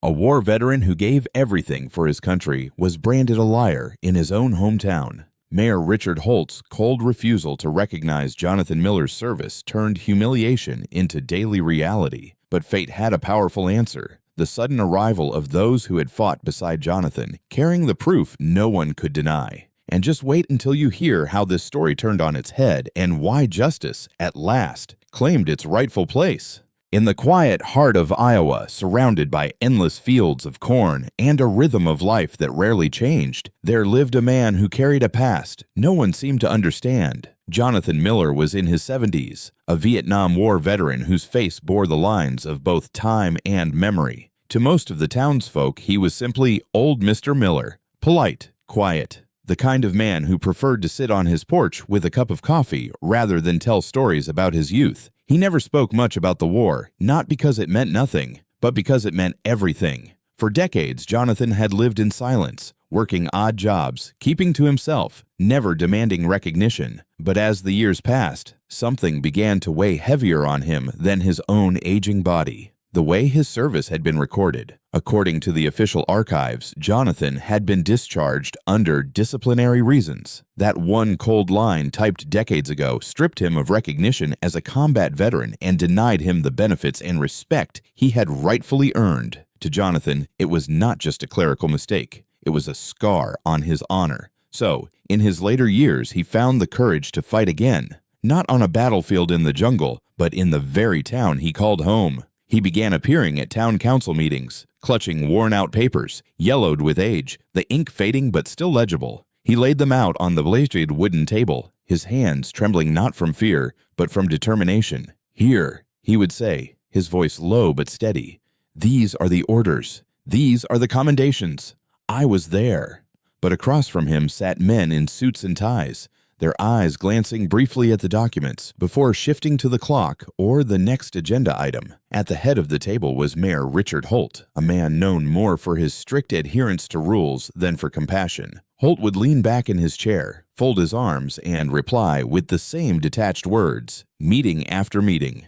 A war veteran who gave everything for his country was branded a liar in his own hometown. Mayor Richard Holt's cold refusal to recognize Jonathan Miller's service turned humiliation into daily reality. But fate had a powerful answer: the sudden arrival of those who had fought beside Jonathan, carrying the proof no one could deny. And just wait until you hear how this story turned on its head and why justice, at last, claimed its rightful place. In the quiet heart of Iowa, surrounded by endless fields of corn and a rhythm of life that rarely changed, there lived a man who carried a past no one seemed to understand. Jonathan Miller was in his 70s, a Vietnam War veteran whose face bore the lines of both time and memory. To most of the townsfolk, he was simply Old Mr. Miller, polite, quiet, the kind of man who preferred to sit on his porch with a cup of coffee rather than tell stories about his youth. He never spoke much about the war, not because it meant nothing, but because it meant everything. For decades, Jonathan had lived in silence, working odd jobs, keeping to himself, never demanding recognition. But as the years passed, something began to weigh heavier on him than his own aging body: the way his service had been recorded. According to the official archives, Jonathan had been discharged under disciplinary reasons. That one cold line typed decades ago stripped him of recognition as a combat veteran and denied him the benefits and respect he had rightfully earned. To Jonathan, it was not just a clerical mistake. It was a scar on his honor. So, in his later years, he found the courage to fight again, not on a battlefield in the jungle, but in the very town he called home. He began appearing at town council meetings, clutching worn-out papers, yellowed with age, the ink fading but still legible. He laid them out on the blasted wooden table, his hands trembling not from fear, but from determination. "Here," he would say, his voice low but steady. "These are the orders. These are the commendations. I was there." But across from him sat men in suits and ties, their eyes glancing briefly at the documents before shifting to the clock or the next agenda item. At the head of the table was Mayor Richard Holt, a man known more for his strict adherence to rules than for compassion. Holt would lean back in his chair, fold his arms, and reply with the same detached words, meeting after meeting.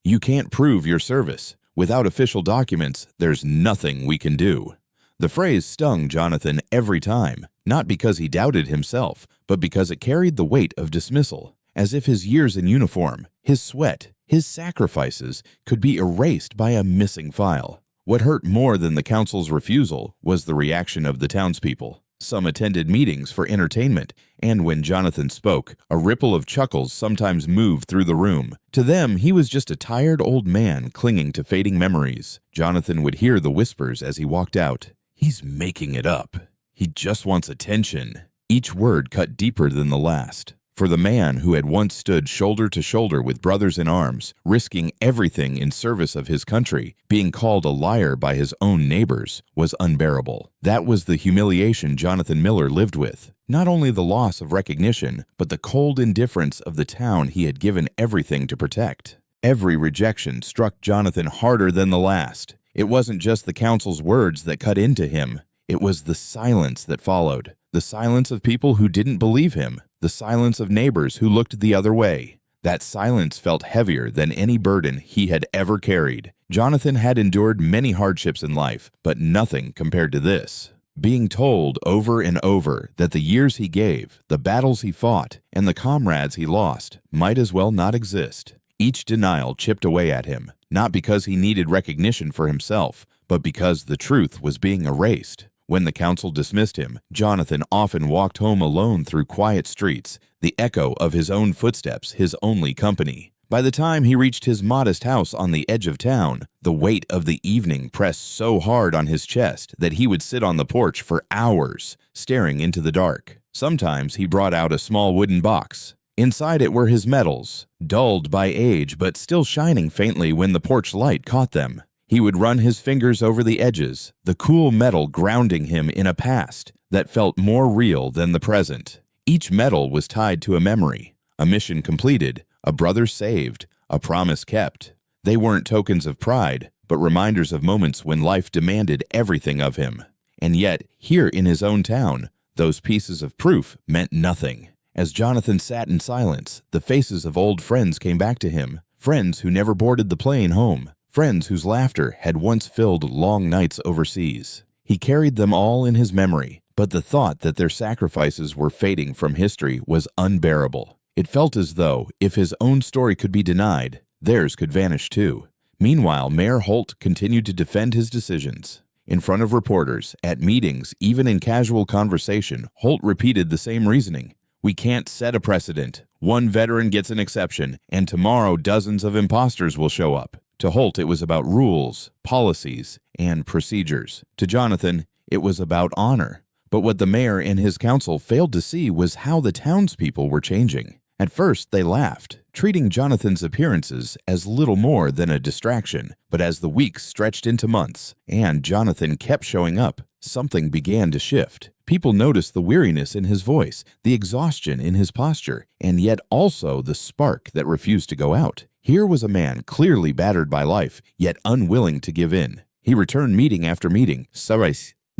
"You can't prove your service. Without official documents, there's nothing we can do." The phrase stung Jonathan every time, not because he doubted himself, but because it carried the weight of dismissal, as if his years in uniform, his sweat, his sacrifices could be erased by a missing file. What hurt more than the council's refusal was the reaction of the townspeople. Some attended meetings for entertainment, and when Jonathan spoke, a ripple of chuckles sometimes moved through the room. To them, he was just a tired old man clinging to fading memories. Jonathan would hear the whispers as he walked out. "He's making it up. He just wants attention." Each word cut deeper than the last. For the man who had once stood shoulder to shoulder with brothers in arms, risking everything in service of his country, being called a liar by his own neighbors was unbearable. That was the humiliation Jonathan Miller lived with. Not only the loss of recognition, but the cold indifference of the town he had given everything to protect. Every rejection struck Jonathan harder than the last. It wasn't just the council's words that cut into him. It was the silence that followed. The silence of people who didn't believe him. The silence of neighbors who looked the other way. That silence felt heavier than any burden he had ever carried. Jonathan had endured many hardships in life, but nothing compared to this. Being told over and over that the years he gave, the battles he fought, and the comrades he lost might as well not exist. Each denial chipped away at him, not because he needed recognition for himself, but because the truth was being erased. When the council dismissed him, Jonathan often walked home alone through quiet streets, the echo of his own footsteps his only company. By the time he reached his modest house on the edge of town, the weight of the evening pressed so hard on his chest that he would sit on the porch for hours, staring into the dark. Sometimes he brought out a small wooden box. Inside it were his medals, dulled by age but still shining faintly when the porch light caught them. He would run his fingers over the edges, the cool metal grounding him in a past that felt more real than the present. Each medal was tied to a memory, a mission completed, a brother saved, a promise kept. They weren't tokens of pride, but reminders of moments when life demanded everything of him. And yet, here in his own town, those pieces of proof meant nothing. As Jonathan sat in silence, the faces of old friends came back to him, friends who never boarded the plane home, friends whose laughter had once filled long nights overseas. He carried them all in his memory, but the thought that their sacrifices were fading from history was unbearable. It felt as though, if his own story could be denied, theirs could vanish too. Meanwhile, Mayor Holt continued to defend his decisions. In front of reporters, at meetings, even in casual conversation, Holt repeated the same reasoning. We can't set a precedent. One veteran gets an exception, and tomorrow dozens of imposters will show up. To Holt, it was about rules, policies, and procedures. To Jonathan, it was about honor. But what the mayor and his council failed to see was how the townspeople were changing. At first, they laughed, treating Jonathan's appearances as little more than a distraction. But as the weeks stretched into months, and Jonathan kept showing up, something began to shift. People noticed the weariness in his voice, the exhaustion in his posture, and yet also the spark that refused to go out. Here was a man clearly battered by life, yet unwilling to give in. He returned meeting after meeting,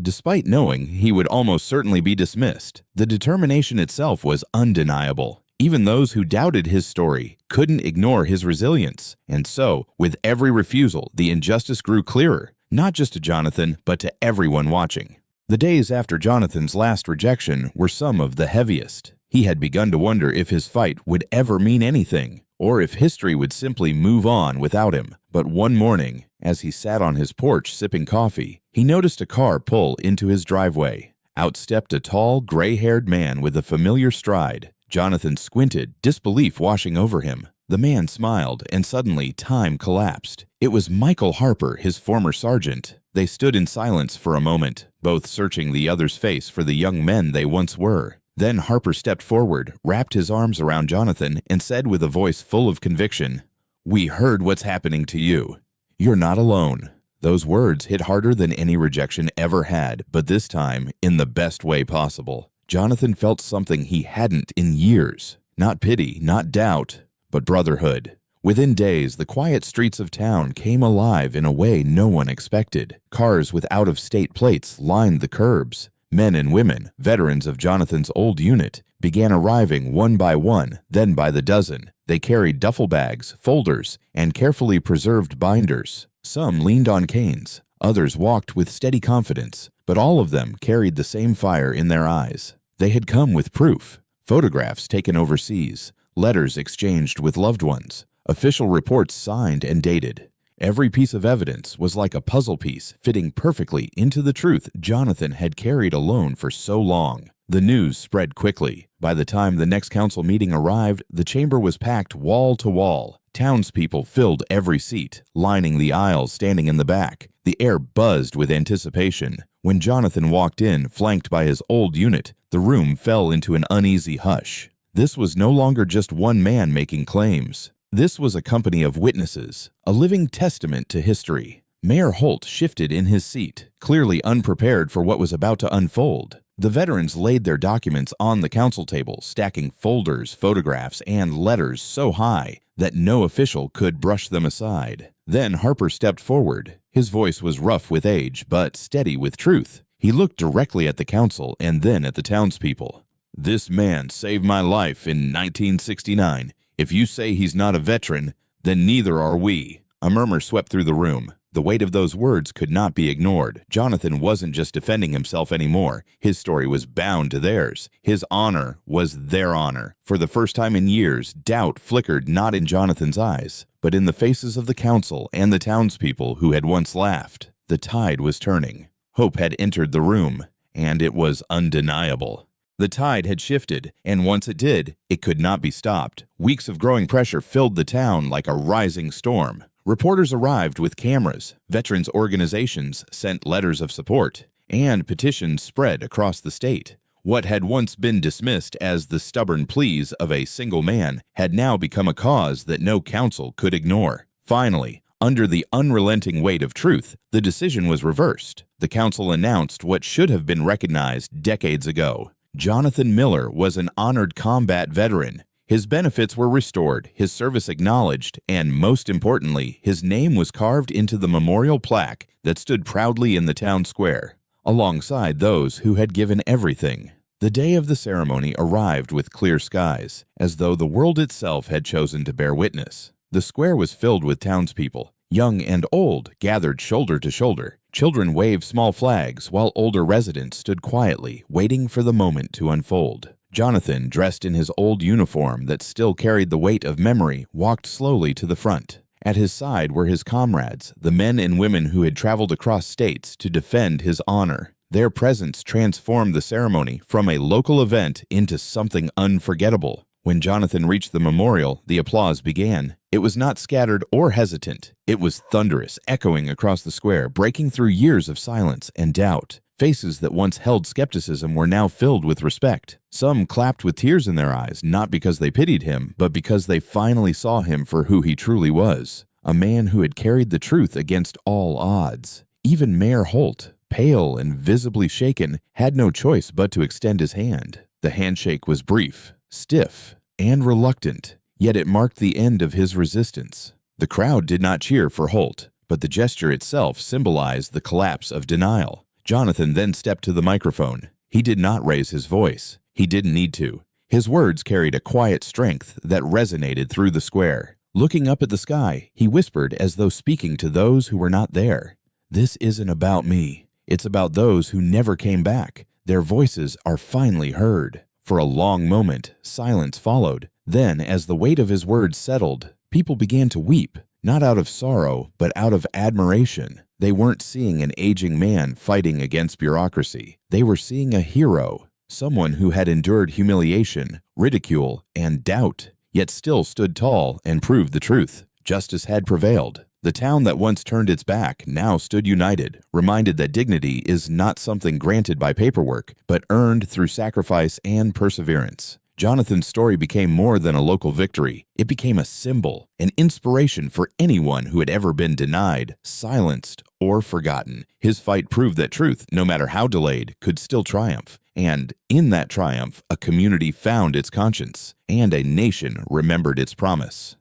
despite knowing he would almost certainly be dismissed. The determination itself was undeniable. Even those who doubted his story couldn't ignore his resilience. And so, with every refusal, the injustice grew clearer, not just to Jonathan, but to everyone watching. The days after Jonathan's last rejection were some of the heaviest. He had begun to wonder if his fight would ever mean anything, or if history would simply move on without him. But one morning, as he sat on his porch sipping coffee, he noticed a car pull into his driveway. Out stepped a tall, gray-haired man with a familiar stride. Jonathan squinted, disbelief washing over him. The man smiled, and suddenly time collapsed. It was Michael Harper, his former sergeant. They stood in silence for a moment, both searching the other's face for the young men they once were. Then Harper stepped forward, wrapped his arms around Jonathan, and said with a voice full of conviction, "We heard what's happening to you. You're not alone." Those words hit harder than any rejection ever had, but this time in the best way possible. Jonathan felt something he hadn't in years. Not pity, not doubt, but brotherhood. Within days, the quiet streets of town came alive in a way no one expected. Cars with out-of-state plates lined the curbs. Men and women, veterans of Jonathan's old unit, began arriving one by one, then by the dozen. They carried duffel bags, folders, and carefully preserved binders. Some leaned on canes, others walked with steady confidence, but all of them carried the same fire in their eyes. They had come with proof: photographs taken overseas, letters exchanged with loved ones, official reports signed and dated. Every piece of evidence was like a puzzle piece fitting perfectly into the truth Jonathan had carried alone for so long. The news spread quickly. By the time the next council meeting arrived, the chamber was packed wall to wall. Townspeople filled every seat, lining the aisles standing in the back. The air buzzed with anticipation. When Jonathan walked in, flanked by his old unit, the room fell into an uneasy hush. This was no longer just one man making claims. This was a company of witnesses, a living testament to history. Mayor Holt shifted in his seat, clearly unprepared for what was about to unfold. The veterans laid their documents on the council table, stacking folders, photographs, and letters so high that no official could brush them aside. Then Harper stepped forward. His voice was rough with age, but steady with truth. He looked directly at the council and then at the townspeople. "This man saved my life in 1969. If you say he's not a veteran, then neither are we." A murmur swept through the room. The weight of those words could not be ignored. Jonathan wasn't just defending himself anymore. His story was bound to theirs. His honor was their honor. For the first time in years, doubt flickered not in Jonathan's eyes, but in the faces of the council and the townspeople who had once laughed. The tide was turning. Hope had entered the room, and it was undeniable. The tide had shifted, and once it did, it could not be stopped. Weeks of growing pressure filled the town like a rising storm. Reporters arrived with cameras, veterans organizations sent letters of support, and petitions spread across the state. What had once been dismissed as the stubborn pleas of a single man had now become a cause that no council could ignore. Finally, under the unrelenting weight of truth, the decision was reversed. The council announced what should have been recognized decades ago. Jonathan Miller was an honored combat veteran. His benefits were restored, his service acknowledged, and most importantly, his name was carved into the memorial plaque that stood proudly in the town square, alongside those who had given everything. The day of the ceremony arrived with clear skies, as though the world itself had chosen to bear witness. The square was filled with townspeople, Young and old gathered shoulder to shoulder. Children waved small flags, while older residents stood quietly, waiting for the moment to unfold. Jonathan, dressed in his old uniform that still carried the weight of memory, walked slowly to the front. At his side were his comrades, the men and women who had traveled across states to defend his honor. Their presence transformed the ceremony from a local event into something unforgettable. When Jonathan reached the memorial, the applause began. It was not scattered or hesitant. It was thunderous, echoing across the square, breaking through years of silence and doubt. Faces that once held skepticism were now filled with respect. Some clapped with tears in their eyes, not because they pitied him, but because they finally saw him for who he truly was, a man who had carried the truth against all odds. Even Mayor Holt, pale and visibly shaken, had no choice but to extend his hand. The handshake was brief, stiff, and reluctant, yet it marked the end of his resistance. The crowd did not cheer for Holt, but the gesture itself symbolized the collapse of denial. Jonathan then stepped to the microphone. He did not raise his voice. He didn't need to. His words carried a quiet strength that resonated through the square. Looking up at the sky, he whispered as though speaking to those who were not there. "This isn't about me. It's about those who never came back. Their voices are finally heard." For a long moment, silence followed. Then, as the weight of his words settled, people began to weep, not out of sorrow, but out of admiration. They weren't seeing an aging man fighting against bureaucracy. They were seeing a hero, someone who had endured humiliation, ridicule, and doubt, yet still stood tall and proved the truth. Justice had prevailed. The town that once turned its back now stood united, reminded that dignity is not something granted by paperwork, but earned through sacrifice and perseverance. Jonathan's story became more than a local victory. It became a symbol, an inspiration for anyone who had ever been denied, silenced, or forgotten. His fight proved that truth, no matter how delayed, could still triumph. And in that triumph, a community found its conscience, and a nation remembered its promise.